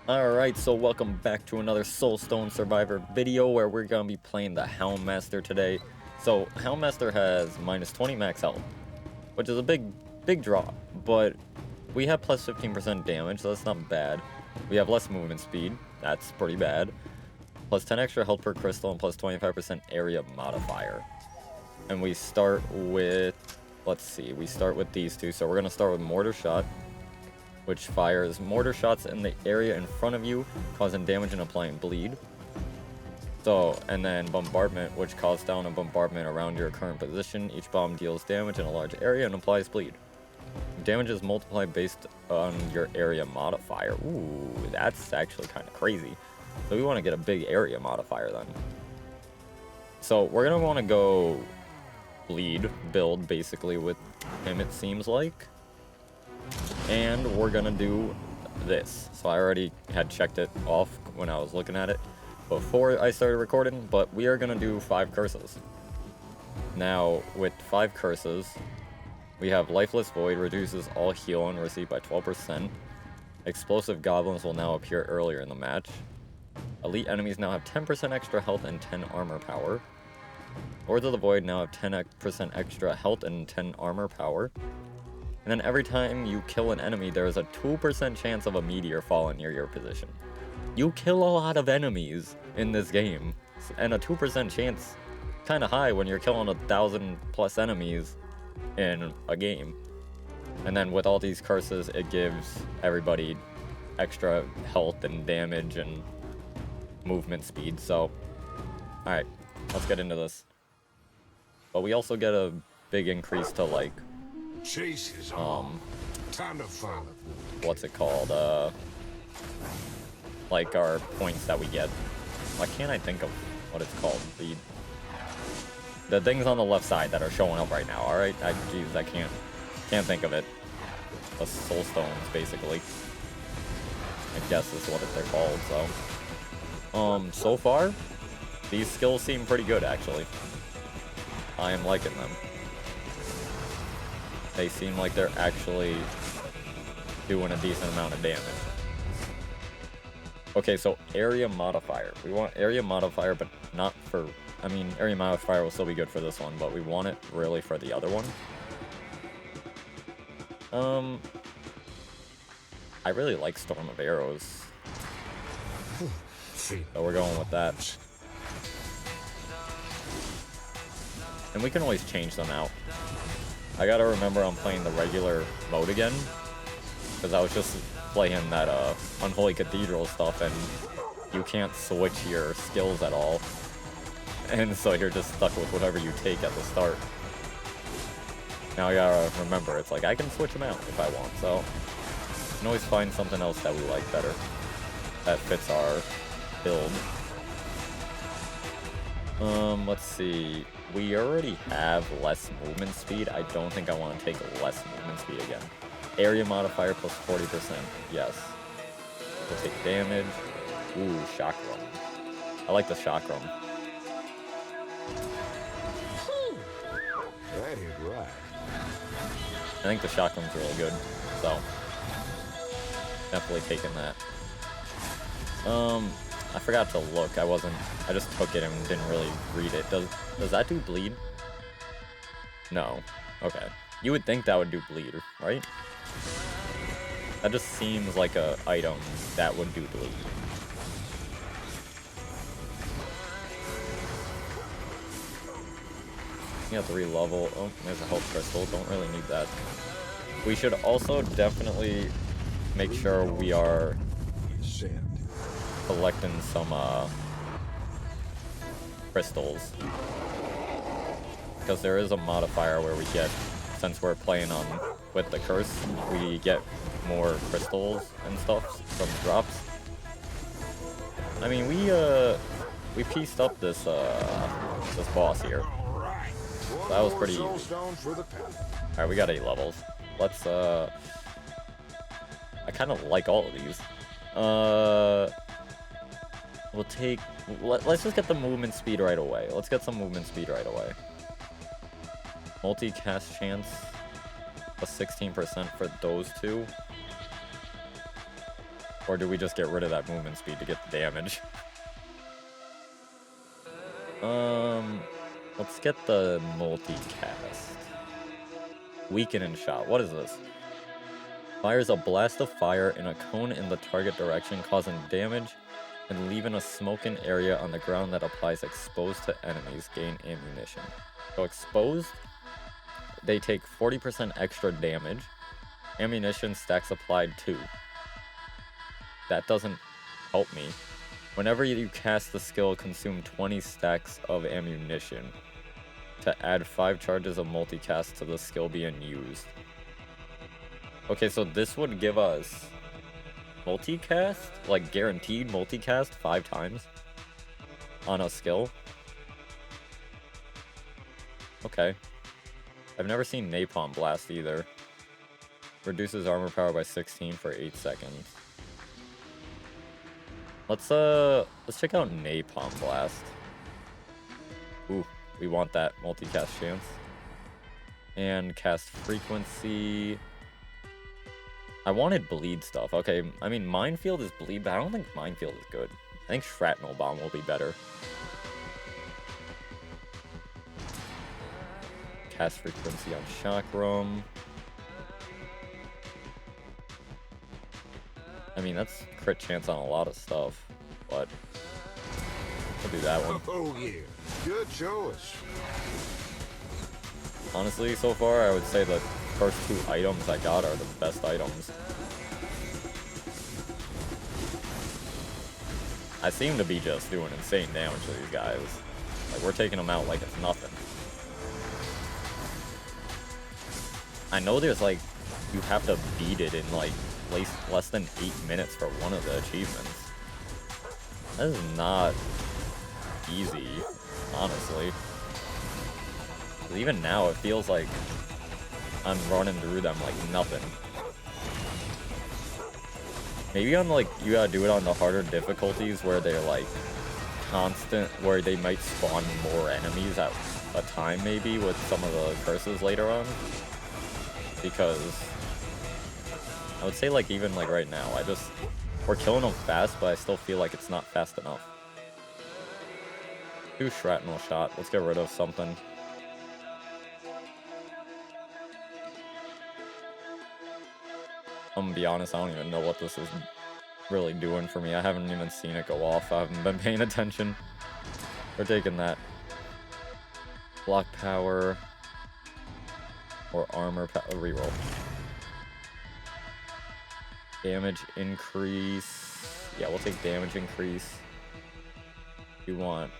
Alright, so welcome back to another Soulstone Survivor video where we're gonna be playing the Hound Master today. So, Hound Master has minus 20 max health, which is a big drop, but we have plus 15% damage, so that's not bad. We have less movement speed, that's pretty bad. Plus 10 extra health per crystal and plus 25% area modifier. And we start with, let's see, we start with these two. So we're gonna start with Mortar Shot, which fires mortar shots in the area in front of you, causing damage and applying bleed. So, and then Bombardment, which calls down a bombardment around your current position. Each bomb deals damage in a large area and applies bleed. Damage is multiplied based on your area modifier. Ooh, that's actually kind of crazy. So we want to get a big area modifier then. So we're going to want to go bleed build basically with him, it seems like. And we're gonna do this. So I already had checked it off when I was looking at it before I started recording, but we are gonna do 5 curses. Now, with 5 curses, we have Lifeless Void, reduces all heal and receive by 12%. Explosive Goblins will now appear earlier in the match. Elite enemies now have 10% extra health and 10 armor power. Lords of the Void now have 10% extra health and 10 armor power. And then every time you kill an enemy, there is a 2% chance of a meteor falling near your position. You kill a lot of enemies in this game, and a 2% chance kind of high when you're killing 1,000+ enemies in a game. And then with all these curses, it gives everybody extra health and damage and movement speed. So, alright, let's get into this. But we also get a big increase to, like, chase is on. Time to find what's it called? Like our points that we get. Why can't I think of what it's called? The things on the left side that are showing up right now. All right, jeez, I can't think of it. The Soulstones, basically. I guess is what they're called. So far, these skills seem pretty good actually. I am liking them. They seem like they're actually doing a decent amount of damage. Okay, so area modifier. We want area modifier, but not for... I mean, area modifier will still be good for this one, but we want it really for the other one. I really like Storm of Arrows. So we're going with that. And we can always change them out. I gotta remember I'm playing the regular mode again, because I was just playing that Unholy Cathedral stuff, and you can't switch your skills at all, and so you're just stuck with whatever you take at the start. Now I gotta remember, it's like I can switch them out if I want, so I can always find something else that we like better, that fits our build. Let's see. We already have less movement speed. I don't think I want to take less movement speed again. Area modifier plus 40%. Yes. We'll take damage. Ooh, chakram. I like the chakram. that is right. I think the chakram's really good. So, definitely taking that. I forgot to look. I just took it and didn't really read it. Does that do bleed? No. Okay. You would think that would do bleed, right? That just seems like a item that would do bleed. You have to re-level. Oh, there's a health crystal. Don't really need that. We should also definitely make sure we are collecting some crystals, because there is a modifier where we get, since we're playing on with the curse, we get more crystals and stuff from drops. I mean, we pieced up this boss here, so that was pretty easy. Alright, we got 8 levels. Let's I kind of like all of these. We'll take... Let's just get the movement speed right away. Let's get some movement speed right away. Multi-cast chance. Plus 16% for those two. Or do we just get rid of that movement speed to get the damage? Let's get the multicast. Weakening shot. What is this? Fires a blast of fire in a cone in the target direction, causing damage and leaving a smoking area on the ground that applies exposed to enemies. Gain ammunition. So exposed, they take 40% extra damage. Ammunition stacks applied 2. That doesn't help me. Whenever you cast the skill, consume 20 stacks of ammunition to add 5 charges of multicast to the skill being used. Okay, so this would give us multicast, like guaranteed multicast 5 times on a skill. Okay. I've never seen Napalm Blast either. Reduces armor power by 16 for 8 seconds. Let's check out Napalm Blast. Ooh, we want that multicast chance. And cast frequency. I wanted bleed stuff. Okay, I mean Minefield is bleed, but I don't think Minefield is good. I think Shrapnel Bomb will be better. Cast frequency on Chakram. I mean, that's crit chance on a lot of stuff, but we'll do that one. Oh yeah, good choice. Honestly, so far, I would say the first 2 items I got are the best items. I seem to be just doing insane damage to these guys. Like, we're taking them out like it's nothing. I know there's like, you have to beat it in like less than 8 minutes for one of the achievements. That is not easy, honestly. 'Cause even now, it feels like I'm running through them like nothing. Maybe on like, you gotta do it on the harder difficulties where they're like constant, where they might spawn more enemies at a time maybe with some of the curses later on. Because I would say like even like right now, we're killing them fast, but I still feel like it's not fast enough. Do Shrapnel Shot. Let's get rid of something. I'm gonna be honest, I don't even know what this is really doing for me. I haven't even seen it go off. I haven't been paying attention. We're taking that. Block power. Or armor reroll. Damage increase. Yeah, we'll take damage increase. We want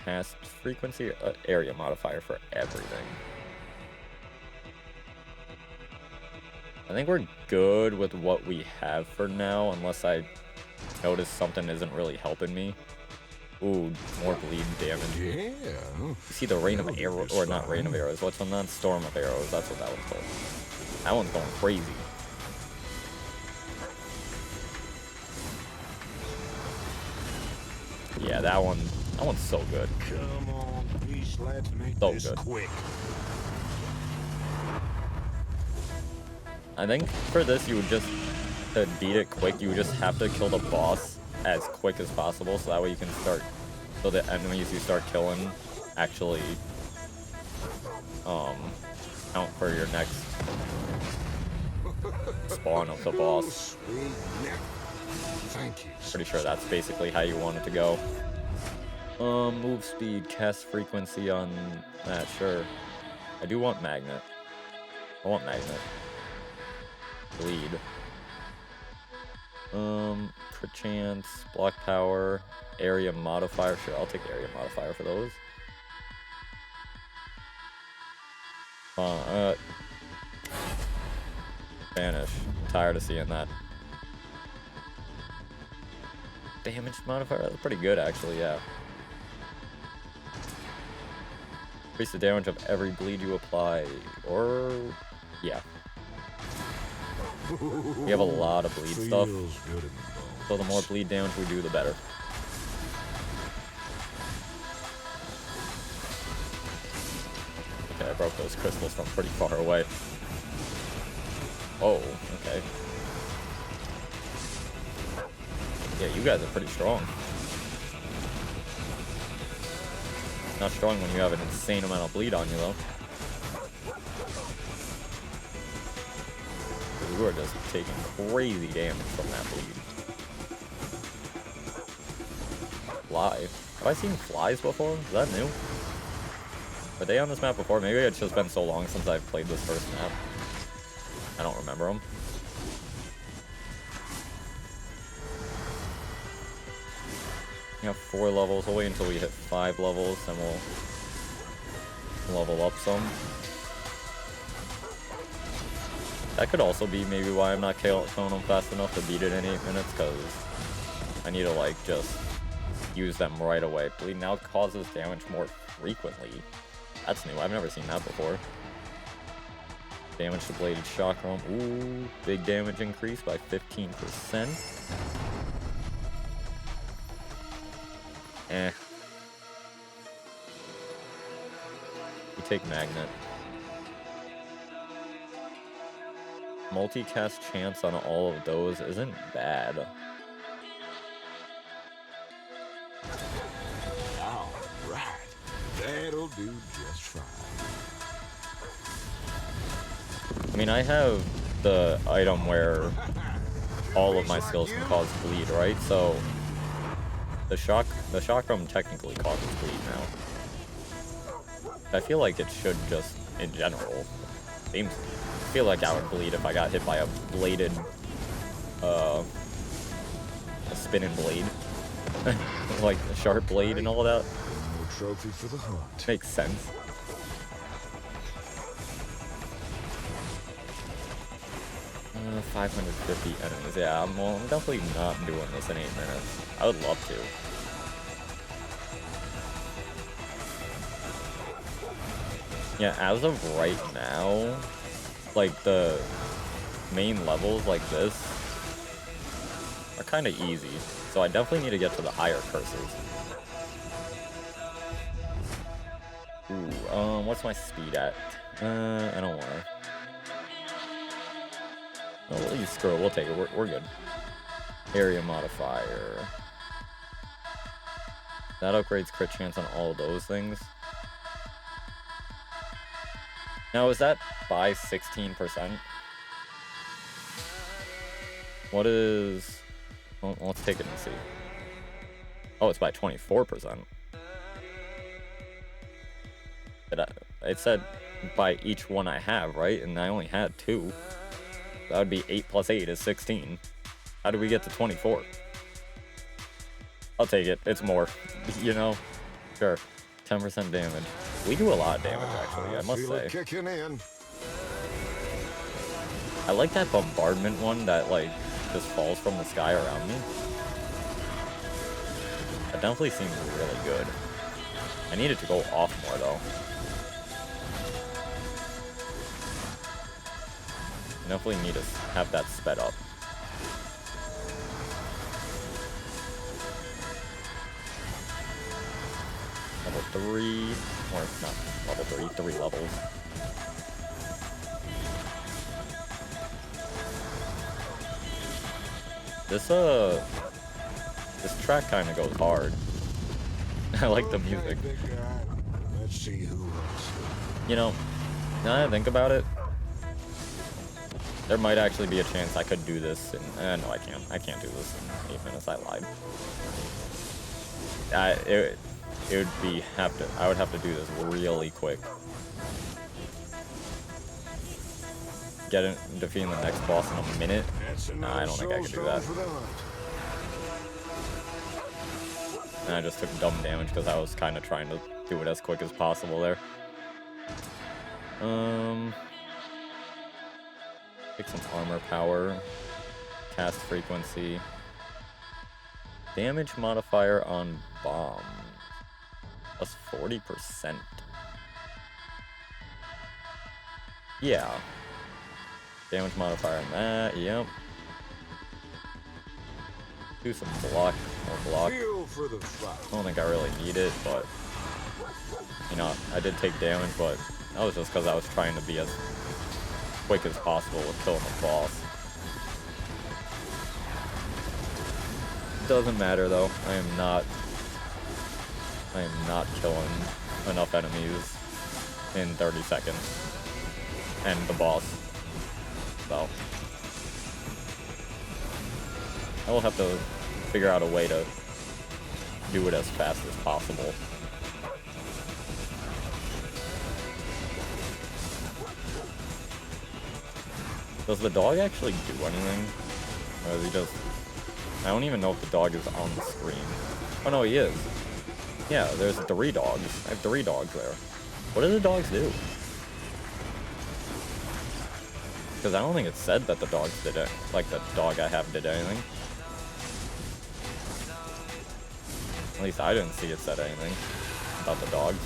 cast frequency, area modifier for everything. I think we're good with what we have for now, unless I notice something isn't really helping me. Ooh, more bleed damage. Yeah. You see the rain of arrows, or not rain of arrows, what's on that? Storm of arrows, that's what that one's called. That one's going crazy. Yeah, that one's so good. Come on, please, let's make So this good. quick. I think for this, you would just, to beat it quick, you would just have to kill the boss as quick as possible, so that way you can start, so the enemies you start killing actually count for your next spawn of the boss. Sweet neck. Thank you. Pretty sure that's basically how you want it to go. Move speed, cast frequency on that, sure. I do want magnet. I want magnet. Bleed. Crit chance, block power, area modifier. Sure, I'll take area modifier for those. Vanish. I'm tired of seeing that. Damage modifier? That's pretty good, actually, yeah. Increase the damage of every bleed you apply. Or... yeah. We have a lot of bleed stuff. Feels good in the bones. So the more bleed damage we do, the better. Okay, I broke those crystals from pretty far away. Oh, okay. Yeah, you guys are pretty strong. Not strong when you have an insane amount of bleed on you, though. You are just taking crazy damage from that bleed. Fly. Have I seen flies before? Is that new? Were they on this map before? Maybe it's just been so long since I've played this first map. I don't remember them. We have 4 levels. We'll wait until we hit 5 levels, then we'll level up some. That could also be maybe why I'm not killing them fast enough to beat it in 8 minutes, because I need to, like, just use them right away. Bleed now causes damage more frequently. That's new. I've never seen that before. Damage to bladed chakram. Ooh, big damage increase by 15%. Eh. We take magnet. Multicast chance on all of those isn't bad. All right. That'll do just fine. I mean, I have the item where all of my skills can cause bleed, right? So the chakram technically causes bleed now. I feel like it should just, in general, I feel like I would bleed if I got hit by a bladed, a spinning blade. Like the sharp blade and all that. No trophy for the hunt. Makes sense. Uh, 550 enemies. Yeah, I'm definitely not doing this in 8 minutes. I would love to. Yeah, as of right now, like the main levels like this are kind of easy. So I definitely need to get to the higher curses. Ooh, what's my speed at? I don't wanna. Oh, we'll use scroll. We'll take it. We're good. Area modifier. That upgrades crit chance on all of those things. Now, is that by 16%? What is... Well, let's take it and see. Oh, it's by 24%. It said by each one I have, right? And I only had 2. That would be 8 plus 8 is 16. How do we get to 24? I'll take it. It's more. You know? Sure. 10% damage. We do a lot of damage, actually, I must say. Kicking in. I like that bombardment one that, like, just falls from the sky around me. That definitely seems really good. I need it to go off more, though. I definitely need to have that sped up. Level 3, or not level 3, 3 levels. This track kind of goes hard. I like the music. Let's see who else. You know, now that I think about it, there might actually be a chance I could do this in... no, I can't. I can't do this in 8 minutes. I lied. It would be... I would have to do this really quick. Defeating the next boss in a minute? Nah, I don't think I can do that. And I just took dumb damage because I was kind of trying to do it as quick as possible there. Take some armor power. Cast frequency. Damage modifier on bomb. Plus 40%. Yeah. Damage modifier on that, yep. Do some block, more block. I don't think I really need it, but... You know, I did take damage, but that was just because I was trying to be as quick as possible with killing the boss. doesn't matter though. I am not killing enough enemies in 30 seconds. And the boss. So I will have to figure out a way to do it as fast as possible. Does the dog actually do anything? Or is he just... I don't even know if the dog is on the screen. Oh no, he is. Yeah, there's 3 dogs. I have 3 dogs there. What do the dogs do? Because I don't think it said that the dogs did it. Like the dog I have did anything. At least I didn't see it said anything about the dogs.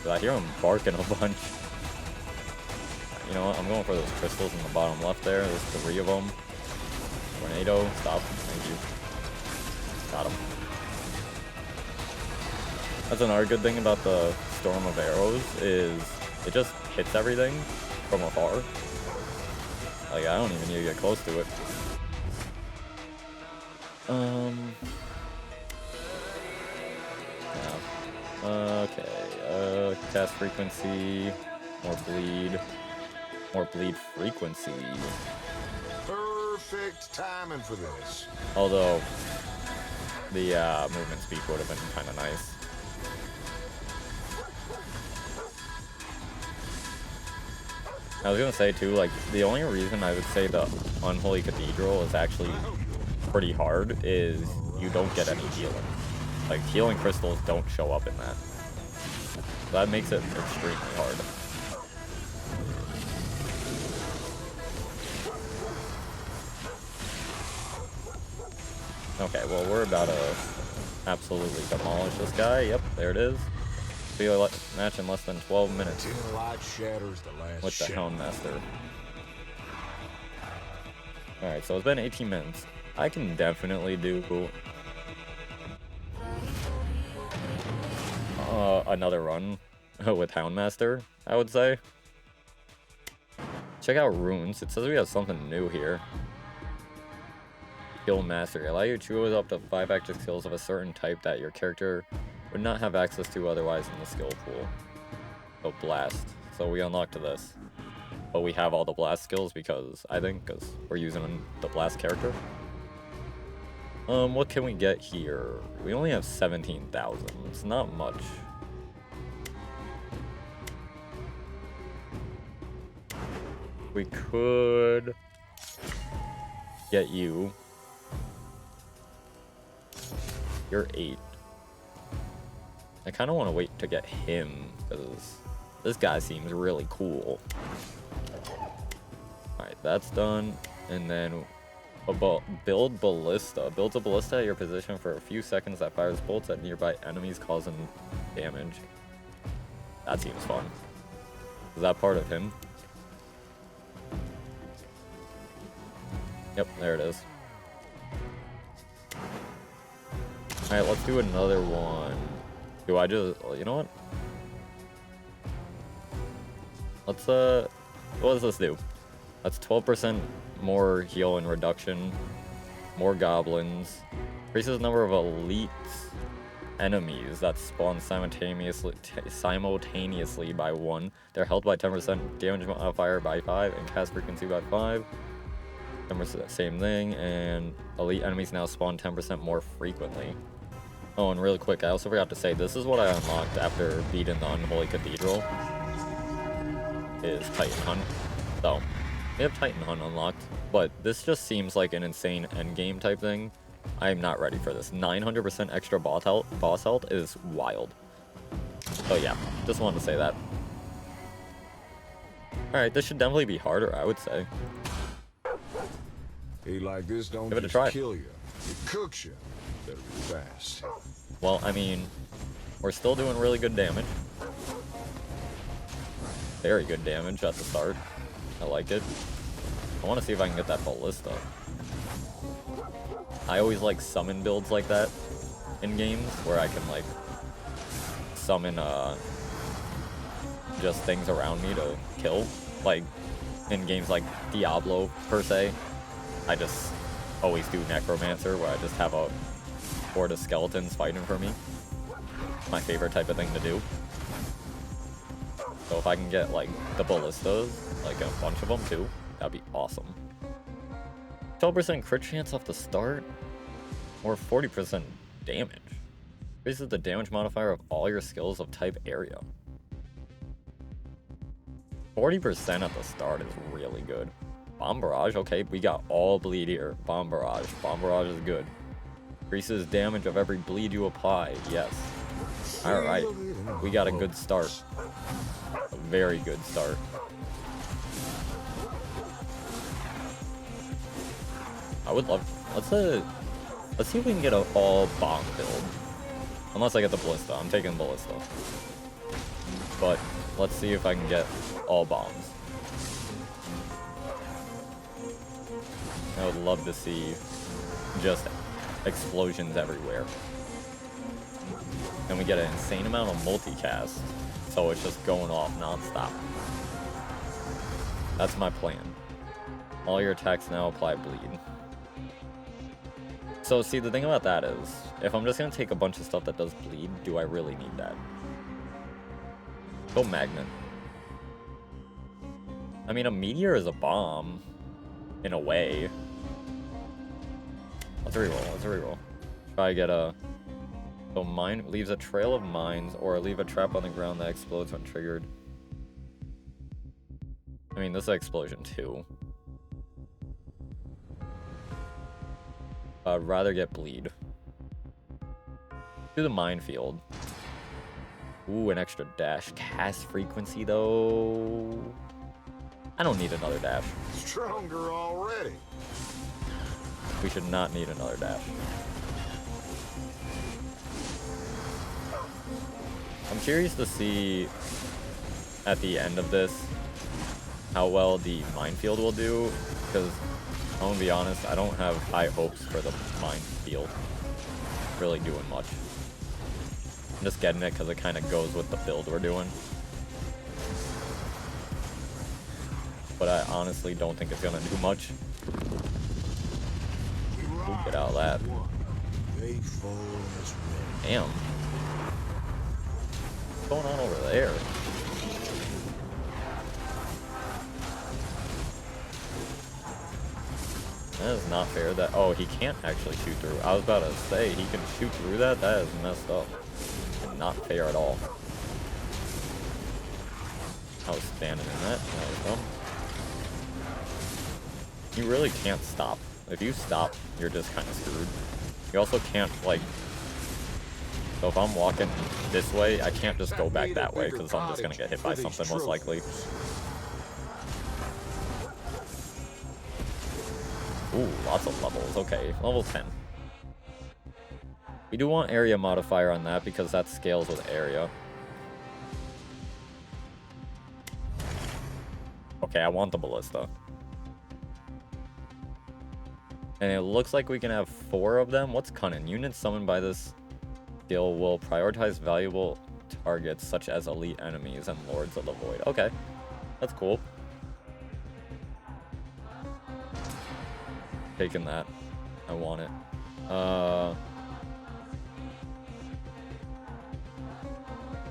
I hear him barking a bunch. You know what? I'm going for those crystals in the bottom left there. There's 3 of them. Tornado. Stop. Thank you. Got him. That's another good thing about the Storm of Arrows is it just hits everything from afar. Like, I don't even need to get close to it. Yeah. Okay. Cast frequency. More bleed frequency. Perfect timing for this. Although, the movement speed would have been kind of nice. I was gonna say too, like, the only reason I would say the Unholy Cathedral is actually pretty hard is you don't get any healing. Like, healing crystals don't show up in that. That makes it extremely hard. Okay, well, we're about to absolutely demolish this guy. Yep, there it is. Be a match in less than 12 minutes with the Houndmaster. Alright, so it's been 18 minutes. I can definitely do another run with Houndmaster, I would say. Check out runes. It says we have something new here. Skill Mastery. Allow you to choose up to 5 active skills of a certain type that your character would not have access to otherwise in the skill pool. So blast. So we unlocked this. But we have all the blast skills because we're using the blast character. What can we get here? We only have 17,000. It's not much. We could get you. You're 8. I kind of want to wait to get him, because this guy seems really cool. Alright, that's done. And then build ballista. Builds a ballista at your position for a few seconds that fires bolts at nearby enemies causing damage. That seems fun. Is that part of him? Yep, there it is. Alright, let's do another one. Do I just... You know what? Let's, what does this do? That's 12% more heal and reduction. More goblins. Increases the number of elite enemies that spawn simultaneously by 1. They're held by 10%, damage modifier by 5, and cast frequency by 5. Same thing, and elite enemies now spawn 10% more frequently. Oh, and really quick, I also forgot to say, this is what I unlocked after beating the Unholy Cathedral, is Titan Hunt. So, we have Titan Hunt unlocked, but this just seems like an insane endgame type thing. I am not ready for this. 900% extra boss health is wild. So yeah, just wanted to say that. Alright, this should definitely be harder, I would say. He like this don't give it a try. Kill you. It cooks you. Better be fast. Well, I mean, we're still doing really good damage. Very good damage at the start. I like it. I want to see if I can get that ballista. I always like summon builds like that in games where I can like summon just things around me to kill. Like in games like Diablo, per se. I just always do Necromancer, where I just have a horde of skeletons fighting for me. My favorite type of thing to do. So if I can get, like, the ballistas, like a bunch of them too, that'd be awesome. 12% crit chance off the start, or 40% damage. Raises the damage modifier of all your skills of type area. 40% at the start is really good. Bomb Barrage, okay, we got all bleed here. Bomb Barrage. Bomb Barrage is good. Increases damage of every bleed you apply, yes. Alright, we got a good start. A very good start. I would love, let's see if we can get an all bomb build. Unless I get the ballista, I'm taking ballista. But let's see if I can get all bombs. I would love to see just explosions everywhere. And we get an insane amount of multicast, so it's just going off non-stop. That's my plan. All your attacks now apply bleed. So see, the thing about that is, if I'm just gonna take a bunch of stuff that does bleed, do I really need that? Go Magnet. I mean, a meteor is a bomb, in a way. Let's reroll. Try to get a... So mine leaves a trail of mines, or leave a trap on the ground that explodes when triggered. I mean, this is an explosion too. I'd rather get bleed. Do the minefield. Ooh, an extra dash. Cast frequency though. I don't need another dash. Stronger already. We should not need another dash. I'm curious to see at the end of this how well the minefield will do, because I'm gonna be honest, I don't have high hopes for the minefield really doing much. I'm just getting it because it kind of goes with the build we're doing. But I honestly don't think it's gonna do much. Ooh, get out of that. Damn. What's going on over there? That is not fair. That, oh, he can't actually shoot through. I was about to say, he can shoot through that? That is messed up. Not fair at all. I was standing in that. That was dumb. You really can't stop. If you stop, you're just kind of screwed. You also can't, like... So if I'm walking this way, I can't just go back that way, because I'm just going to get hit by something, most likely. Ooh, lots of levels. Okay, level 10. We do want area modifier on that, because that scales with area. Okay, I want the ballista. And it looks like we can have 4 of them. What's cunning? Units summoned by this skill will prioritize valuable targets such as elite enemies and lords of the void. Okay, that's cool. Taking that. I want it.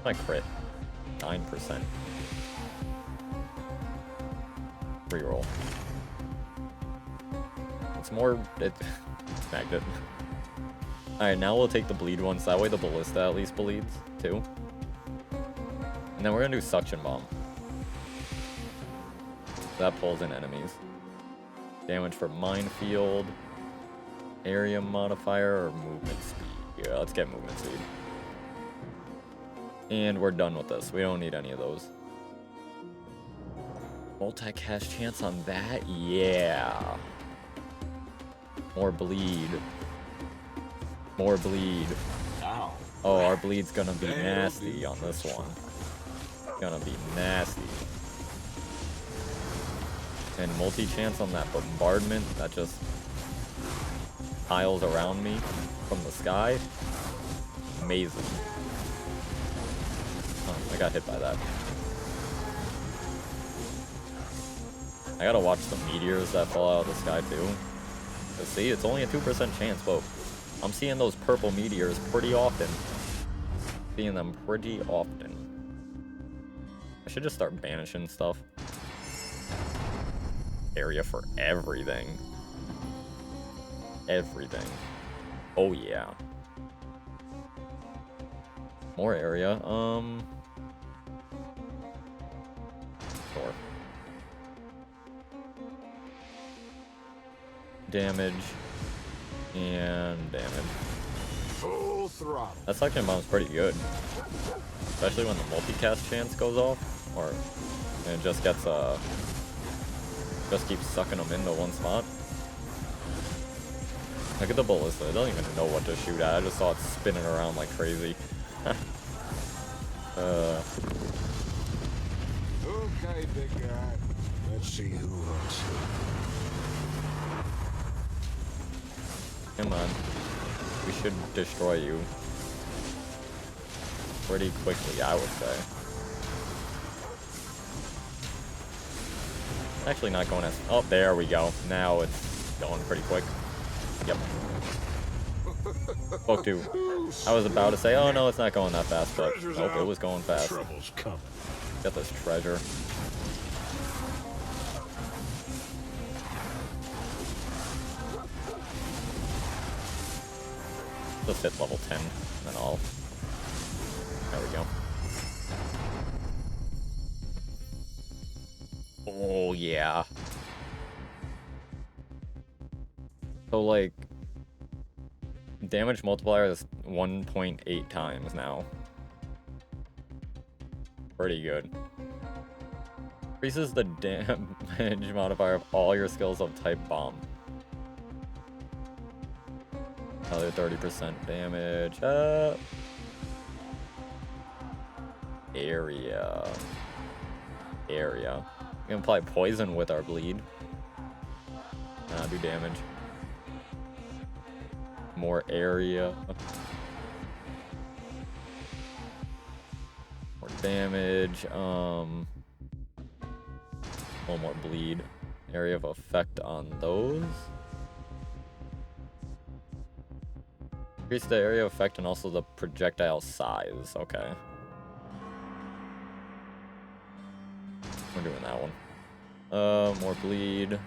My crit. 9%. Reroll. It's more... Magnet. Alright, now we'll take the bleed one, so that way the ballista at least bleeds, too. And then we're gonna do Suction Bomb. That pulls in enemies. Damage for Minefield. Area modifier or movement speed. Yeah, let's get movement speed. And we're done with this. We don't need any of those. Multi-cast chance on that? Yeah. More bleed. More bleed. Oh, our bleed's gonna be nasty on this one. Gonna be nasty. And multi-chance on that bombardment that just tiles around me from the sky. Amazing. Oh, I got hit by that. I gotta watch the meteors that fall out of the sky too. Cause see, it's only a 2% chance, but I'm seeing those purple meteors pretty often. Seeing them pretty often. I should just start banishing stuff. Area for everything. Everything. Oh yeah. More area. Sure. Damage. And damage. Full throttle. That suction bomb's pretty good. Especially when the multicast chance goes off. Or it just gets just keeps sucking them into one spot. Look at the ballista. It doesn't even know what to shoot at. I just saw it spinning around like crazy. Okay, big guy. Let's see who hunts who. Come on. We should destroy you. Pretty quickly, I would say. Actually not going as... Oh, there we go. Now it's going pretty quick. Yep. Spoke to. I was about to say, oh no, it's not going that fast, but nope, it was going fast. Trouble's coming. Got this treasure. Just hit level 10, and then I'll... There we go. Oh, yeah. So, like... Damage multiplier is 1.8 times now. Pretty good. Increases the damage modifier of all your skills of type bomb. Another 30% damage. Area. We can apply poison with our bleed. Do damage. More area. More damage. A little more bleed. Area of effect on those. Increase the area of effect and also the projectile size. Okay. We're doing that one. More bleed.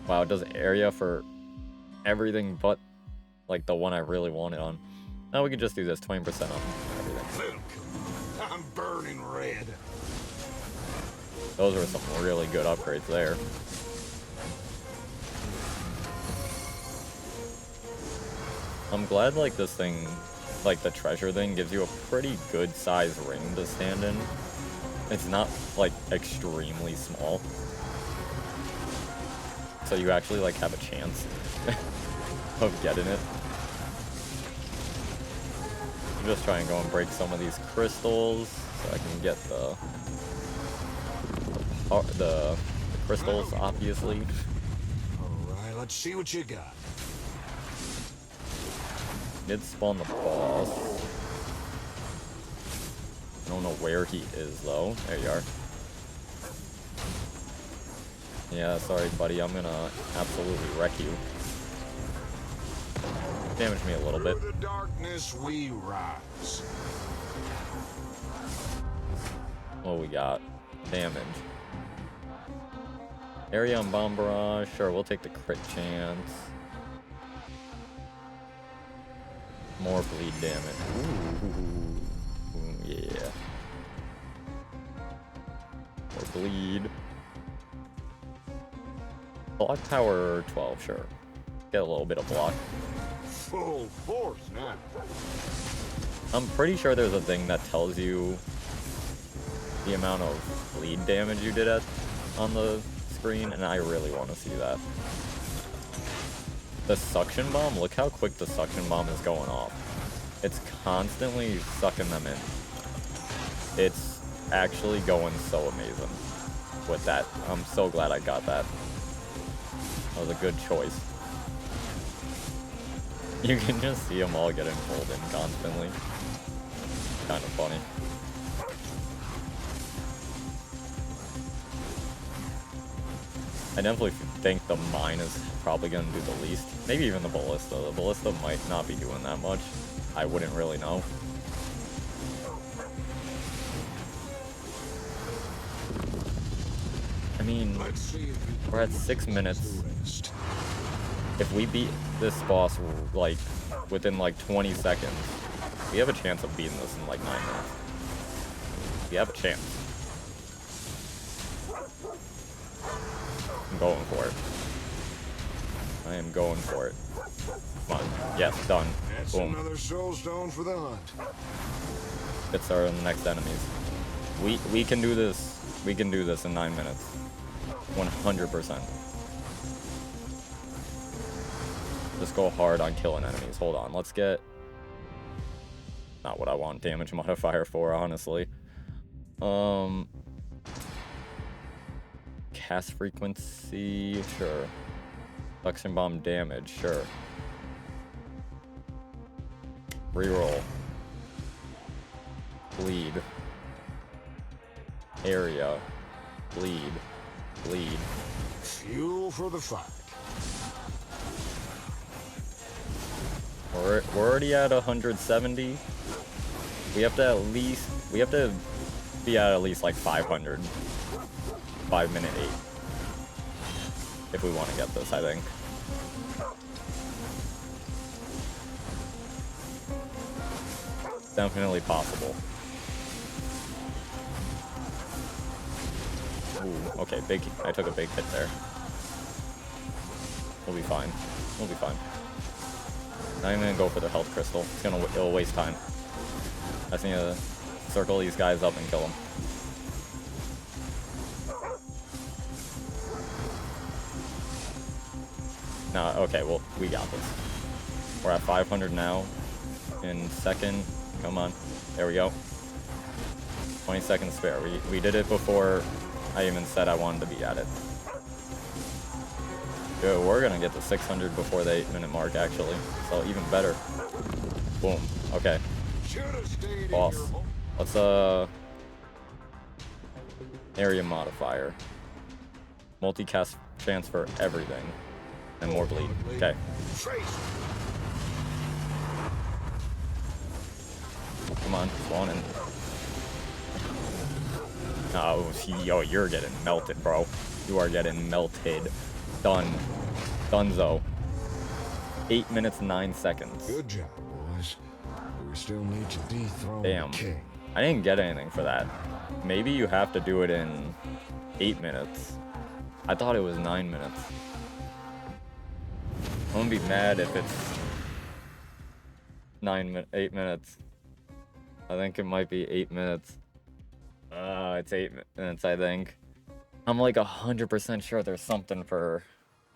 Wow, it does area for everything but like the one I really wanted on. Now we can just do this 20% on everything. I'm burning red. Those were some really good upgrades there. I'm glad like this thing, like the treasure thing, gives you a pretty good size ring to stand in. It's not like extremely small. So you actually like have a chance of getting it. I'm just trying to go and break some of these crystals so I can get the crystals, obviously. Alright, let's see what you got. Did spawn the boss. I don't know where he is though. There you are. Yeah, sorry buddy, I'm gonna absolutely wreck you. Damage me a little bit. Through the darkness we rise. What we got? Damage. Area on bomb barrage. Sure, we'll take the crit chance. More bleed damage. Ooh, yeah. More bleed. Block power 12, sure. Get a little bit of block. Full force now. I'm pretty sure there's a thing that tells you the amount of bleed damage you did on the screen, and I really want to see that. The suction bomb, look how quick the suction bomb is going off. It's constantly sucking them in. It's actually going so amazing with that. I'm so glad I got that. That was a good choice. You can just see them all getting pulled in constantly. Kind of funny. I definitely think the mine is probably going to do the least. Maybe even the ballista. The ballista might not be doing that much. I wouldn't really know. I mean, we're at 6 minutes. If we beat this boss, like, within, like, 20 seconds, we have a chance of beating this in, like, 9 minutes. We have a chance. I'm going for it. I am going for it. Come on. Yes, done. That's Boom. another Soulstone for the hunt. It's our next enemies. We can do this. We can do this in 9 minutes. 100%. Just go hard on killing enemies. Hold on. Let's get... Not what I want damage modifier for, honestly. Cast frequency, sure. Suction bomb damage, sure. Reroll. Bleed. Area. Bleed. Bleed. Fuel for the fight. We're already at 170. We have to be at least like 500. 5 minute 8. If we want to get this, I think. Definitely possible. Ooh, okay, I took a big hit there. We'll be fine. We'll be fine. Not even gonna go for the health crystal. It'll waste time. I just need to circle these guys up and kill them. No, okay, well, we got this. We're at 500 now. In second, come on. There we go. 20 seconds spare. We did it before I even said I wanted to be at it. Good, we're gonna get to 600 before the 8-minute mark, actually. So even better. Boom. Okay. Boss. Let's, area modifier. Multicast chance for everything. And more bleed. Okay. Come on, spawn in. Oh, yo, you're getting melted, bro. You are getting melted. Done. Dunzo. 8 minutes, 9 seconds. Good job, boys. We still need to dethrone Damn. the king. I didn't get anything for that. Maybe you have to do it in 8 minutes. I thought it was 9 minutes. I'm gonna be mad if it's 8 minutes. I think it might be 8 minutes. It's 8 minutes, I think. I'm like 100% sure there's something for...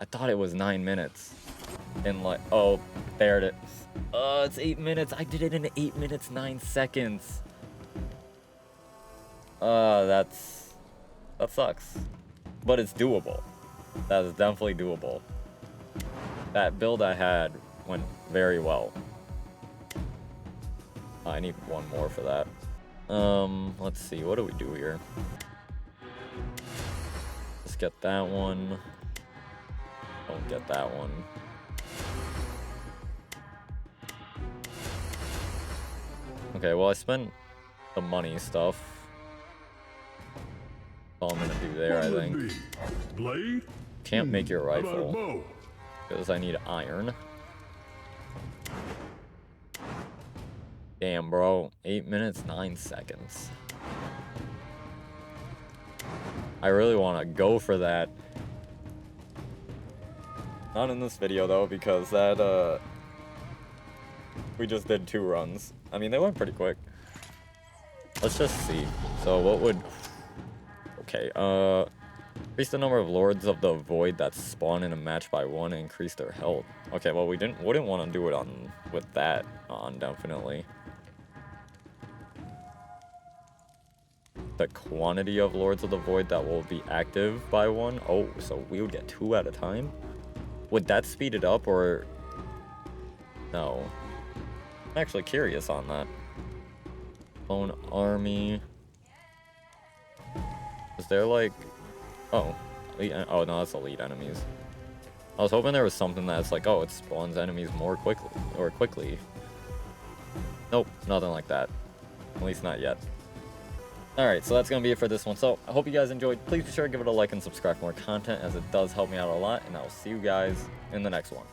I thought it was 9 minutes. In like... Oh, there it is. It's 8 minutes. I did it in 8 minutes, 9 seconds. That sucks. But it's doable. That is definitely doable. That build I had went very well. I need one more for that. Let's see, what do we do here? Let's get that one. Don't get that one. Okay, well I spent the money stuff. That's all I'm gonna do there, I think. Blade? Can't make your How about a rifle. bow? Because I need iron. Damn, bro. 8 minutes, 9 seconds. I really want to go for that. Not in this video, though, because that, we just did 2 runs. I mean, they went pretty quick. Let's just see. So, what would... Okay, increase the number of Lords of the Void that spawn in a match by 1 and increase their health. Okay, well, we wouldn't want to do it with that on, definitely. The quantity of Lords of the Void that will be active by 1. Oh, so we would get 2 at a time? Would that speed it up, or... No. I'm actually curious on that. Own army... Is there like... Oh, Oh no, that's elite enemies. I was hoping there was something that's like, oh, it spawns enemies more quickly. Nope, nothing like that. At least not yet. Alright, so that's going to be it for this one. So, I hope you guys enjoyed. Please be sure to give it a like and subscribe for more content, as it does help me out a lot. And I will see you guys in the next one.